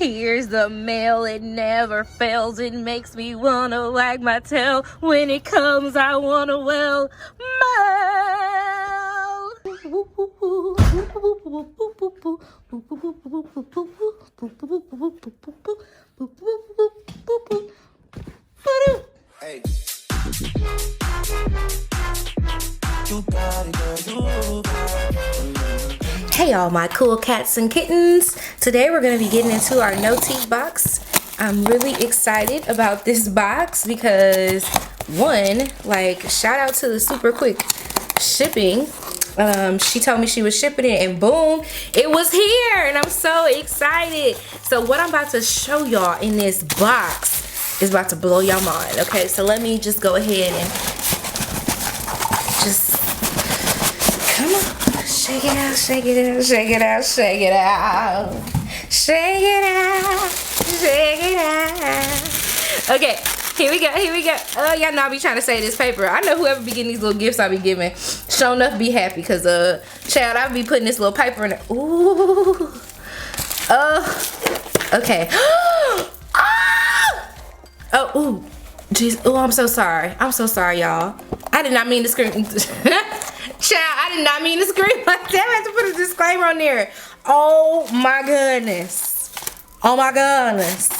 Here's the mail, it never fails. It makes me wanna wag my tail. When it comes, I wanna mail. Hey. Hey all my cool cats and kittens. Today we're going to be getting into our Notiq box. I'm really excited about this box because one, like, shout out to the super quick shipping. She told me she was shipping it and boom, it was here and I'm so excited. So what I'm about to show y'all in this box is about to blow y'all mind. Okay, so let me just go ahead and just come on. Shake it out, shake it out, shake it out, shake it out. Shake it out, shake it out. Okay, here we go, here we go. Oh, y'all know I be trying to say this paper. I know whoever be getting these little gifts I be giving, sure enough be happy because, child, I be putting this little paper in it. Ooh. Okay. Oh, ooh. Jeez. Oh, I'm so sorry. I'm so sorry, y'all. I did not mean to scream. Child, I did not mean to scream like that. I had to put a disclaimer on there. Oh my goodness. Oh my goodness.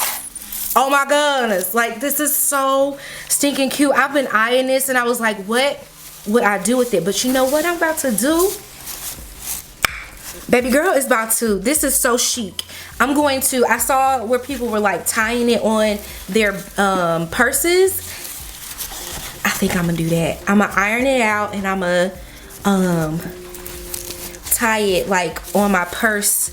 Oh my goodness. Like, this is so stinking cute. I've been eyeing this and I was like, what would I do with it? But you know what I'm about to do? Baby girl is about to, this is so chic. I'm going to, I saw where people were like tying it on their purses. I think I'm gonna do that. I'm gonna iron it out and I'm gonna tie it like on my purse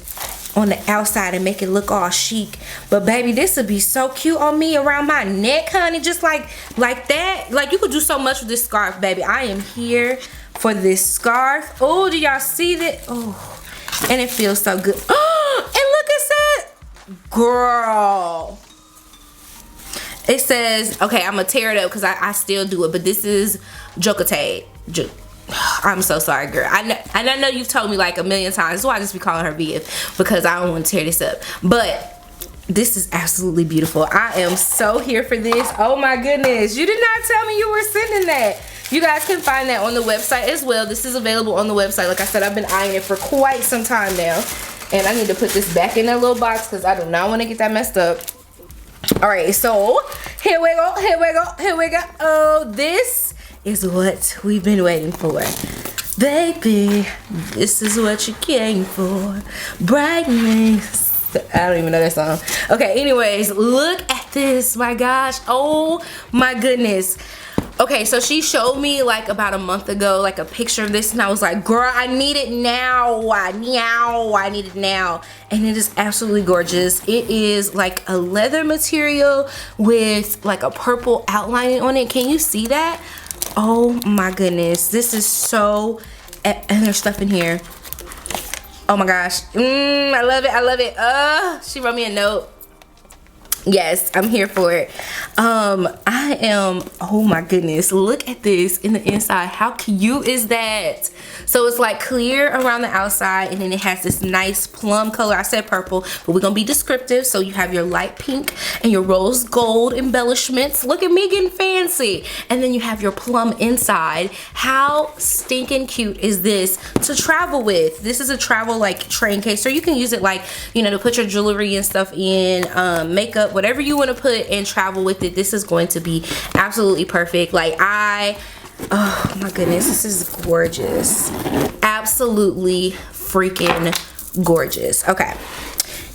on the outside and make it look all chic. But baby, this would be so cute on me around my neck, honey, just like that. Like, you could do so much with this scarf, baby. I am here for this scarf. Oh, do y'all see that? Oh, and it feels so good. Oh, and look at that, girl. It says, okay, I'm gonna tear it up because I still do it, but this is Jokate. I'm so sorry, girl. I know you've told me like a million times. That's why I just be calling her BF, because I don't want to tear this up. But this is absolutely beautiful. I am so here for this. Oh my goodness. You did not tell me you were sending that. You guys can find that on the website as well. This is available on the website. Like I said, I've been eyeing it for quite some time now. And I need to put this back in that little box because I do not want to get that messed up. Alright, so here we go, here we go, here we go. Oh, this is what we've been waiting for. Baby, this is what you came for. Brightness. I don't even know that song. Okay, anyways, look at this. My gosh. Oh my goodness. Okay, so she showed me like about a month ago like a picture of this and I was like, girl, I need it now. I need it now. And it is absolutely gorgeous. It is like a leather material with like a purple outlining on it. Can you see that? Oh my goodness. This is so, and there's stuff in here. Oh my gosh. I love it. I love it. She wrote me a note. Yes, I'm here for it. I am, oh my goodness, look at this in the inside. How cute is that? So it's like clear around the outside and then it has this nice plum color. I said purple, but we're gonna be descriptive. So you have your light pink and your rose gold embellishments. Look at me getting fancy. And then you have your plum inside. How stinking cute is this to travel with? This is a travel like train case, so you can use it like, you know, to put your jewelry and stuff in, makeup, whatever you want to put and travel with it. This is going to be absolutely perfect. Like, oh my goodness, this is gorgeous. Absolutely freaking gorgeous. Okay,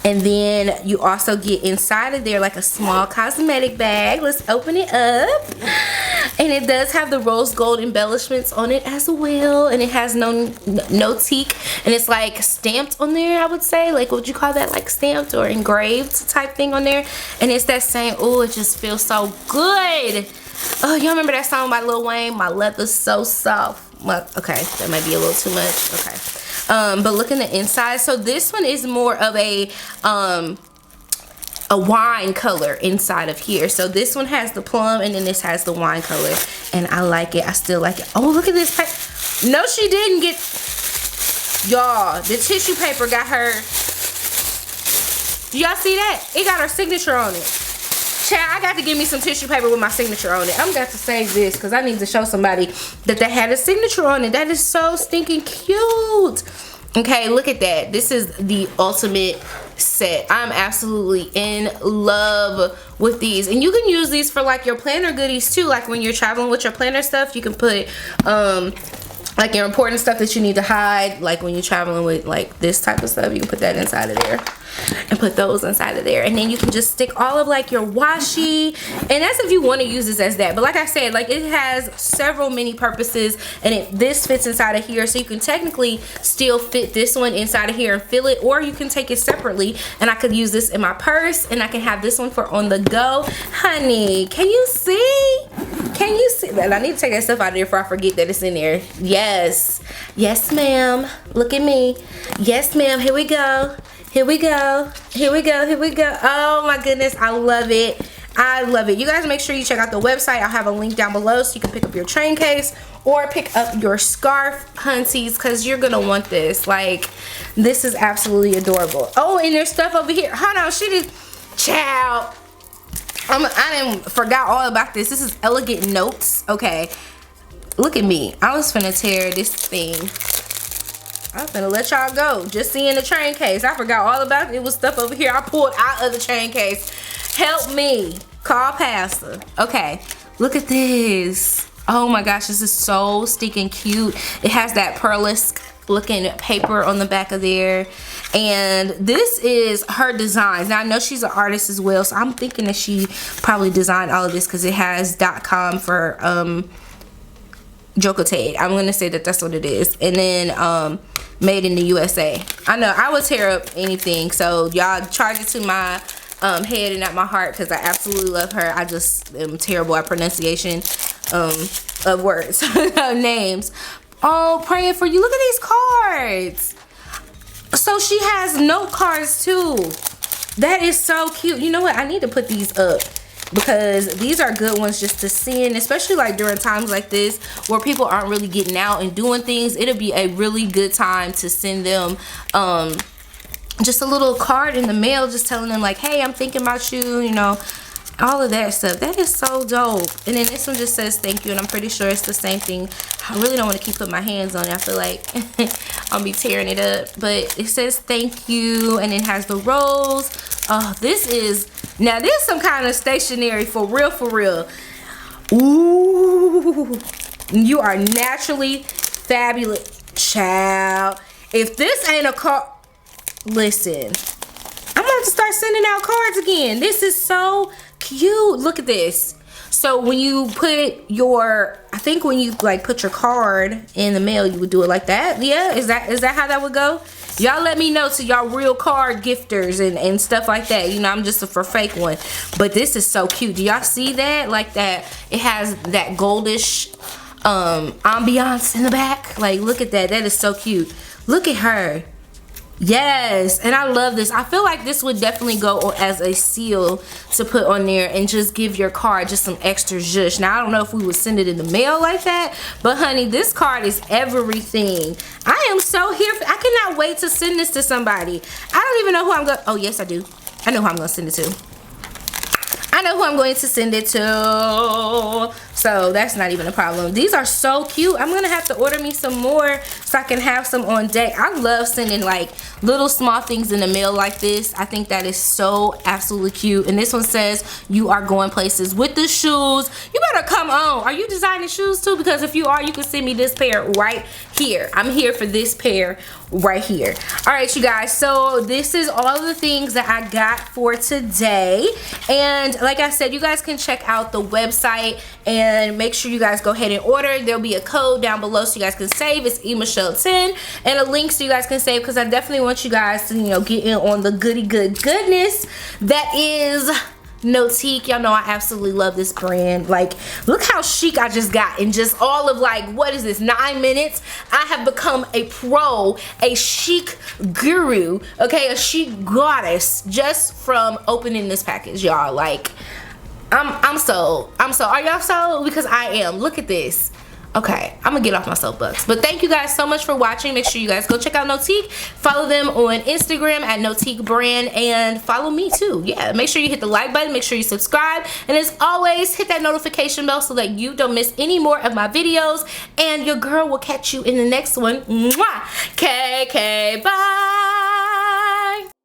and then you also get inside of there like a small cosmetic bag. Let's open it up. And it does have the rose gold embellishments on it as well, and it has Notiq, and it's like stamped on there, I would say. Like, what would you call that? Like stamped or engraved type thing on there. And it's that same, oh, it just feels so good. Oh, y'all remember that song by Lil Wayne, My Leather's So Soft? Well, okay, that might be a little too much. Okay, but look in the inside. So this one is more of a wine color inside of here. So this one has the plum and then this has the wine color, and I like it. I still like it. Oh, look at this paper. No, she didn't get, y'all, the tissue paper got her. Do y'all see that? It got her signature on it. Child, I got to give me some tissue paper with my signature on it. I'm got to save this because I need to show somebody that they had a signature on it. That is so stinking cute. Okay, look at that. This is the ultimate set. I'm absolutely in love with these. And you can use these for like your planner goodies too. Like when you're traveling with your planner stuff, you can put like your important stuff that you need to hide. Like when you're traveling with like this type of stuff, you can put that inside of there. And put those inside of there, and then you can just stick all of like your washi, and that's if you want to use this as that. But like I said, like it has several many purposes, and this fits inside of here, so you can technically still fit this one inside of here and fill it, or you can take it separately, and I could use this in my purse, and I can have this one for on the go. Honey, can you see? Can you see that? I need to take that stuff out of there before I forget that it's in there. Yes, yes ma'am, look at me. Yes ma'am, here we go. Here we go. Here we go. Here we go. Oh my goodness. I love it. I love it. You guys make sure you check out the website. I'll have a link down below so you can pick up your train case or pick up your scarf, hunties, because you're going to want this. Like, this is absolutely adorable. Oh, and there's stuff over here. Hold on. She did. Child. I didn't forgot all about this. This is Elegant Notes. Okay. Look at me. I was finna tear this thing. I'm finna let y'all go. Just seeing the train case. I forgot all about it. It was stuff over here I pulled out of the train case. Help me. Call Pastor. Okay. Look at this. Oh my gosh. This is so stinking cute. It has that pearlesque looking paper on the back of there. And this is her designs. Now I know she's an artist as well. So I'm thinking that she probably designed all of this because it has .com for Jokotate. I'm gonna say that that's what it is. And then made in the USA. I know I would tear up anything, so y'all charge it to my head and not my heart because I absolutely love her. I just am terrible at pronunciation of words, names. Oh, praying for you. Look at these cards. So she has note cards too. That is so cute. You know what? I need to put these up because these are good ones just to send, especially like during times like this where people aren't really getting out and doing things. It'll be a really good time to send them just a little card in the mail just telling them like, hey, I'm thinking about you, you know, all of that stuff. That is so dope. And then this one just says thank you, and I'm pretty sure it's the same thing. I really don't want to keep putting my hands on it. I feel like I'll be tearing it up, but it says thank you, and it has the rose. Oh, this is, now this is some kind of stationery for real, for real. Ooh, you are naturally fabulous, child. If this ain't a card, listen, I'm gonna have to start sending out cards again. This is so cute. Look at this. So when you put your, I think when you like put your card in the mail, you would do it like that. Yeah, is that how that would go? Y'all let me know to y'all real card gifters and stuff like that. You know, I'm just for fake one. But this is so cute. Do y'all see that? Like that, it has that goldish ambiance in the back. Like, look at that. That is so cute. Look at her. Yes, and I love this. I feel like this would definitely go as a seal to put on there and just give your card just some extra zhuzh. Now I don't know if we would send it in the mail like that, but honey, this card is everything. I am so here for, I cannot wait to send this to somebody. I don't even know who I'm going, oh yes I do. I know who I'm going to send it to. I know who I'm going to send it to. So that's not even a problem. These are so cute. I'm gonna have to order me some more so I can have some on deck. I love sending like little small things in the mail like this. I think that is so absolutely cute. And this one says you are going places with the shoes. You better come on. Are you designing shoes too? Because if you are, you can send me this pair right here. I'm here for this pair right here. All right, you guys, so this is all of the things that I got for today. And like I said, you guys can check out the website and make sure you guys go ahead and order. There'll be a code down below so you guys can save. It's Michelle10, and a link so you guys can save, because I definitely want you guys to, you know, get in on the goodness that is Notiq. Y'all know I absolutely love this brand. Like, look how chic I just got in just all of like, what is this, 9 minutes? I have become a pro, a chic guru, okay, a chic goddess just from opening this package, y'all. Like, I'm sold. Are y'all sold? Because I am. Look at this. Okay, I'm gonna get off my soapbox. But thank you guys so much for watching. Make sure you guys go check out Notiq. Follow them on Instagram at Notiq Brand, and follow me too. Yeah, make sure you hit the like button. Make sure you subscribe. And as always, hit that notification bell so that you don't miss any more of my videos. And your girl will catch you in the next one. Mwah! KK, bye!